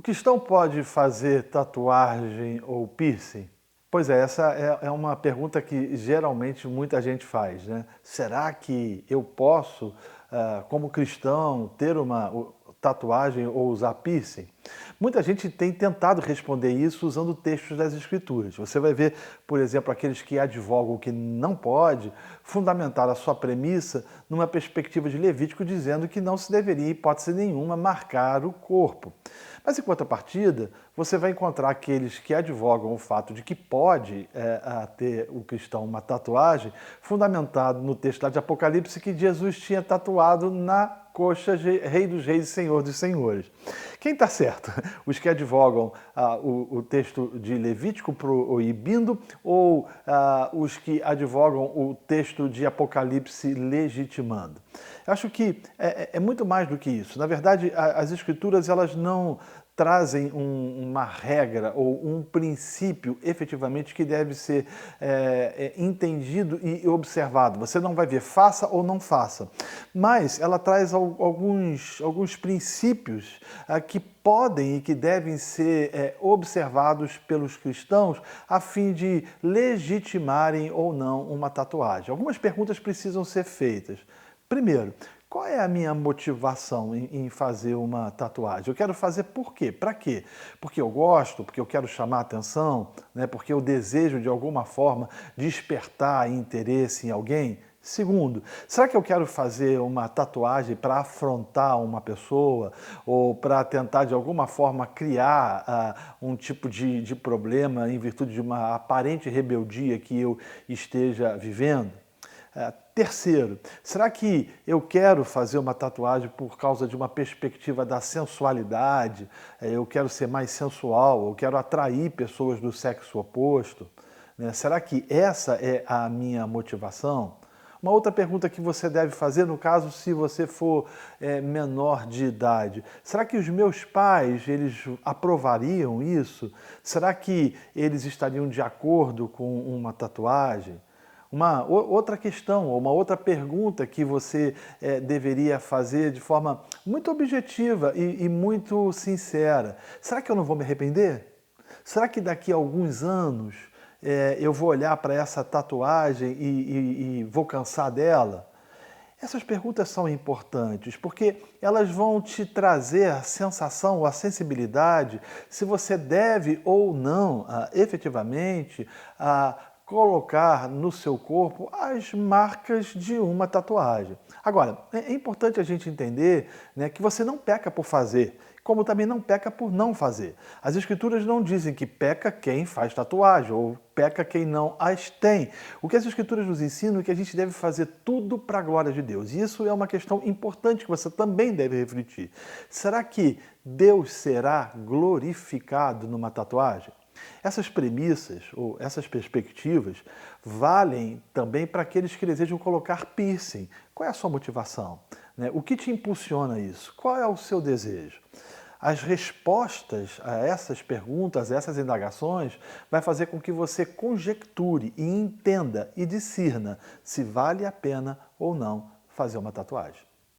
O cristão pode fazer tatuagem ou piercing? Pois é, essa é uma pergunta que geralmente muita gente faz, né? Será que eu posso, como cristão, ter uma tatuagem ou usar piercing? Muita gente tem tentado responder isso usando textos das Escrituras. Você vai ver, por exemplo, aqueles que advogam que não pode, fundamentar a sua premissa numa perspectiva de Levítico, dizendo que não se deveria, em hipótese nenhuma, marcar o corpo. Mas, em contrapartida, você vai encontrar aqueles que advogam o fato de que pode ter o cristão uma tatuagem, fundamentado no texto lá de Apocalipse que Jesus tinha tatuado na coxa Rei dos Reis e Senhor dos Senhores. Quem está certo? Os que advogam o texto de Levítico proibindo ou os que advogam o texto de Apocalipse legitimando? Eu acho que é muito mais do que isso. Na verdade, as Escrituras elas não trazem uma regra ou um princípio efetivamente que deve ser entendido e observado. Você não vai ver faça ou não faça, mas ela traz alguns princípios que podem e que devem ser observados pelos cristãos a fim de legitimarem ou não uma tatuagem. Algumas perguntas precisam ser feitas. Primeiro, qual é a minha motivação em fazer uma tatuagem? Eu quero fazer por quê? Para quê? Porque eu gosto, porque eu quero chamar a atenção, né? Porque eu desejo de alguma forma despertar interesse em alguém? Segundo, será que eu quero fazer uma tatuagem para afrontar uma pessoa ou para tentar de alguma forma criar um tipo de problema em virtude de uma aparente rebeldia que eu esteja vivendo? Terceiro, será que eu quero fazer uma tatuagem por causa de uma perspectiva da sensualidade? Eu quero ser mais sensual, eu quero atrair pessoas do sexo oposto? Né? Será que essa é a minha motivação? Uma outra pergunta que você deve fazer, no caso, se você for menor de idade. Será que os meus pais, eles aprovariam isso? Será que eles estariam de acordo com uma tatuagem? Uma outra questão, ou uma outra pergunta que você deveria fazer de forma muito objetiva e muito sincera. Será que eu não vou me arrepender? Será que daqui a alguns anos eu vou olhar para essa tatuagem e vou cansar dela? Essas perguntas são importantes porque elas vão te trazer a sensação ou a sensibilidade se você deve ou não, efetivamente, colocar no seu corpo as marcas de uma tatuagem. Agora, é importante a gente entender, né, que você não peca por fazer, como também não peca por não fazer. As Escrituras não dizem que peca quem faz tatuagem ou peca quem não as tem. O que as Escrituras nos ensinam é que a gente deve fazer tudo para a glória de Deus. E isso é uma questão importante que você também deve refletir. Será que Deus será glorificado numa tatuagem? Essas premissas ou essas perspectivas valem também para aqueles que desejam colocar piercing. Qual é a sua motivação? O que te impulsiona isso? Qual é o seu desejo? As respostas a essas perguntas, a essas indagações, vai fazer com que você conjecture e entenda e discirna se vale a pena ou não fazer uma tatuagem.